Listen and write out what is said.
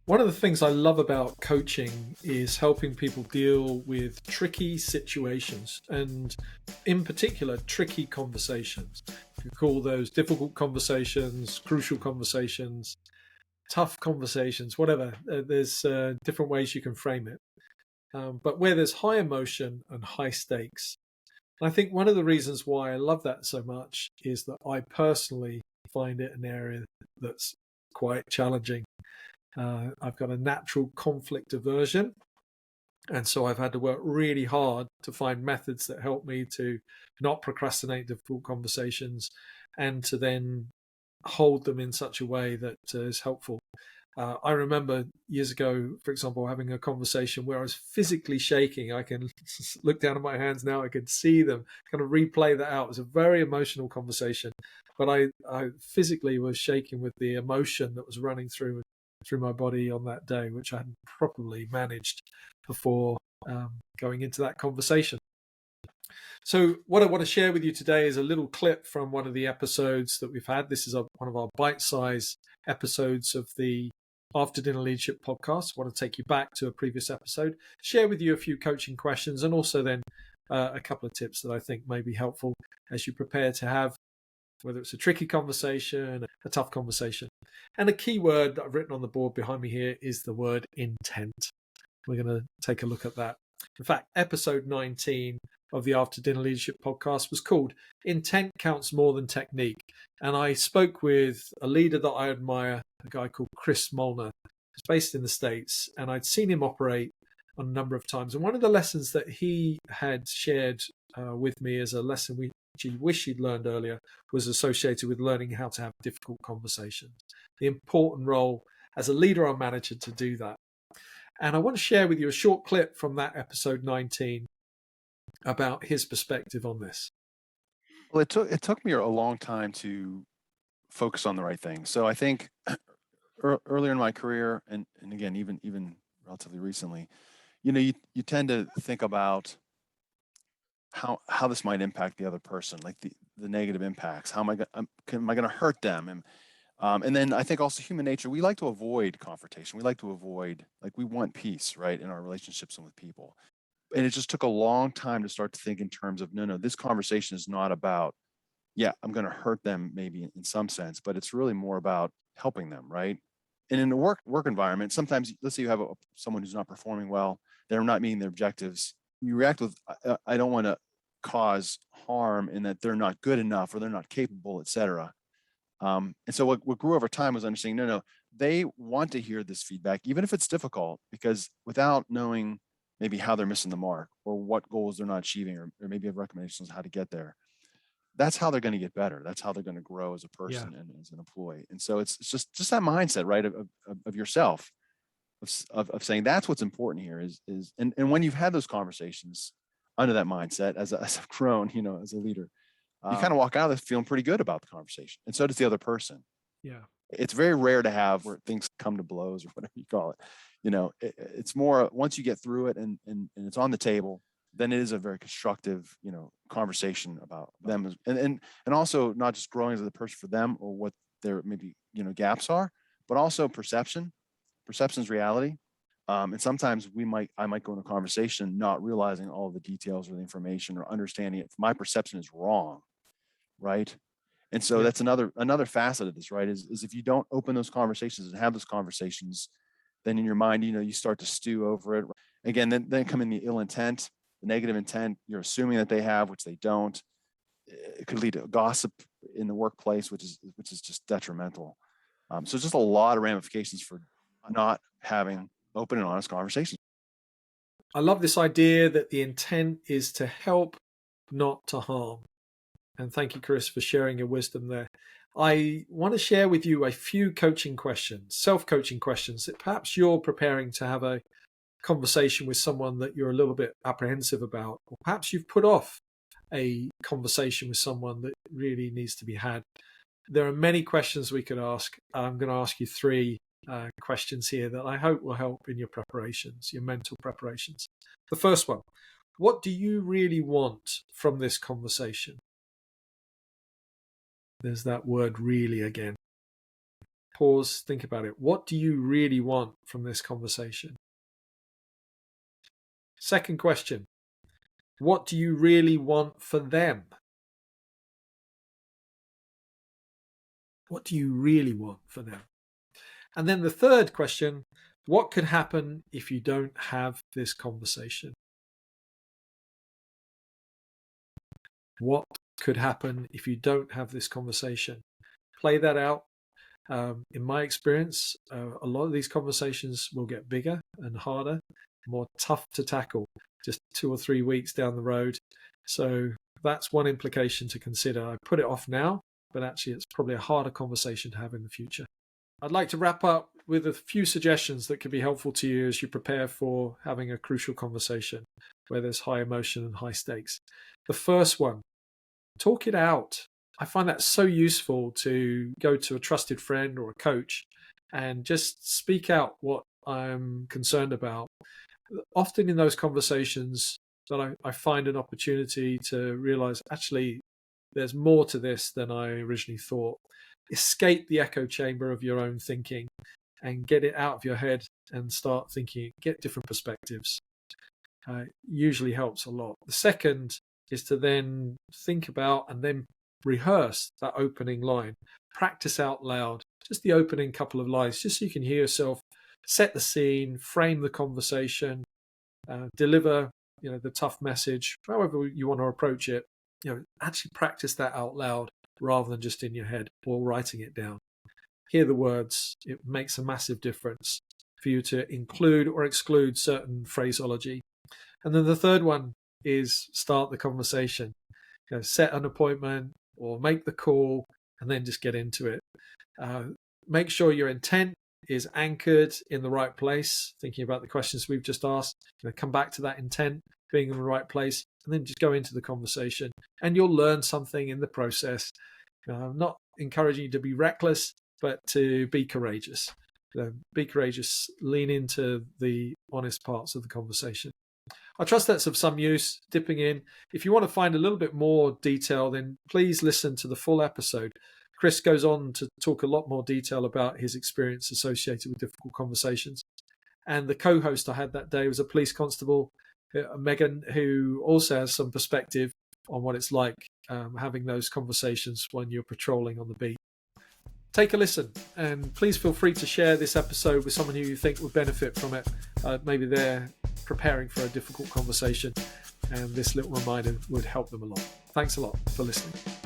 One of the things I love about coaching is helping people deal with tricky situations and, in particular, tricky conversations. You call those difficult conversations, crucial conversations, tough conversations, whatever. There's different ways you can frame it. But where there's high emotion and high stakes. And I think one of the reasons why I love that so much is that I personally find it an area that's quite challenging. I've got a natural conflict aversion. And so I've had to work really hard to find methods that help me to not procrastinate difficult conversations and to then hold them in such a way that is helpful. I remember years ago, for example, having a conversation where I was physically shaking. I can look down at my hands now. I can see them, kind of replay that out. It was a very emotional conversation, but I physically was shaking with the emotion that was running through my body on that day, which I hadn't properly managed before going into that conversation. So what I want to share with you today is a little clip from one of the episodes that we've had. This is one of our bite-sized episodes of the After Dinner Leadership podcast. I want to take you back to a previous episode, share with you a few coaching questions, and also then a couple of tips that I think may be helpful as you prepare to have, whether it's a tricky conversation, a tough conversation. And a key word that I've written on the board behind me here is the word intent. We're going to take a look at that. In fact, episode 19 of the After Dinner Leadership podcast was called Intent Counts More Than Technique. And I spoke with a leader that I admire, a guy called Chris Molnar, who's based in the States. And I'd seen him operate on a number of times. And one of the lessons that he had shared with me as a lesson which he wished he'd learned earlier was associated with learning how to have difficult conversations. The important role as a leader or manager to do that. And I want to share with you a short clip from that episode 19 about his perspective on this. Well, it took me a long time to focus on the right thing. So I think earlier in my career, and again, even relatively recently, you tend to think about how this might impact the other person, like the negative impacts. How am I going to hurt them? And then I think also human nature, we like to avoid confrontation. We like to avoid, like, we want peace, right, in our relationships and with people. And it just took a long time to start to think in terms of, no, this conversation is not about, yeah, I'm going to hurt them maybe in some sense, but it's really more about helping them, right? And in a work environment, sometimes, let's say you have someone who's not performing well, they're not meeting their objectives. You react with, I don't want to cause harm in that they're not good enough or they're not capable, et cetera. And so what grew over time was understanding, no, they want to hear this feedback, even if it's difficult, because without knowing maybe how they're missing the mark or what goals they're not achieving, or maybe have recommendations on how to get there, that's how they're going to get better. That's how they're going to grow as a person and as an employee. And so it's just that mindset, right, of yourself, of saying that's what's important here is and when you've had those conversations under that mindset, as I've grown, as a leader, you kind of walk out of this feeling pretty good about the conversation, and so does the other person. Yeah. It's very rare to have where things come to blows or whatever you call it. It's more once you get through it and it's on the table, then it is a very constructive, conversation about them, and also not just growing as a person for them or what their maybe gaps are, but also perception's reality. And sometimes I might go in a conversation not realizing all the details or the information or understanding it. My perception is wrong, right? And so that's another facet of this, right? Is if you don't open those conversations and have those conversations, then in your mind, you start to stew over it. Again, then come in the ill intent, the negative intent. You're assuming that they have, which they don't. It could lead to gossip in the workplace, which is just detrimental. So just a lot of ramifications for not having open and honest conversations. I love this idea that the intent is to help, not to harm. And thank you, Chris, for sharing your wisdom there. I want to share with you a few coaching questions, self-coaching questions that perhaps you're preparing to have a conversation with someone that you're a little bit apprehensive about, or perhaps you've put off a conversation with someone that really needs to be had. There are many questions we could ask. I'm going to ask you three questions here that I hope will help in your preparations, your mental preparations. The first one, what do you really want from this conversation? There's that word really again. Pause, think about it. What do you really want from this conversation? Second question, what do you really want for them? What do you really want for them? And then the third question, what could happen if you don't have this conversation? What could happen if you don't have this conversation? Play that out. In my experience, a lot of these conversations will get bigger and harder, more tough to tackle just 2 or 3 weeks down the road. So that's one implication to consider. I put it off now, but actually it's probably a harder conversation to have in the future. I'd like to wrap up with a few suggestions that could be helpful to you as you prepare for having a crucial conversation where there's high emotion and high stakes. The first one, talk it out. I find that so useful to go to a trusted friend or a coach and just speak out what I'm concerned about. Often in those conversations that I find an opportunity to realize actually there's more to this than I originally thought. Escape the echo chamber of your own thinking and get it out of your head and start thinking, get different perspectives. Usually helps a lot. The second is to then think about and then rehearse that opening line. Practice out loud, just the opening couple of lines, just so you can hear yourself, set the scene, frame the conversation, deliver the tough message, however you want to approach it. Actually practice that out loud rather than just in your head or writing it down. Hear the words. It makes a massive difference for you to include or exclude certain phraseology. And then the third one is start the conversation. Set an appointment or make the call and then just get into it. Make sure your intent is anchored in the right place, thinking about the questions we've just asked. Come back to that intent being in the right place and then just go into the conversation and you'll learn something in the process. I'm not encouraging you to be reckless, but to be courageous. Be courageous, lean into the honest parts of the conversation. I trust that's of some use, dipping in. If you want to find a little bit more detail, then please listen to the full episode. Chris goes on to talk a lot more detail about his experience associated with difficult conversations. And the co-host I had that day was a police constable, Megan, who also has some perspective on what it's like having those conversations when you're patrolling on the beat. Take a listen and please feel free to share this episode with someone who you think would benefit from it. Maybe they're preparing for a difficult conversation and this little reminder would help them a lot. Thanks a lot for listening.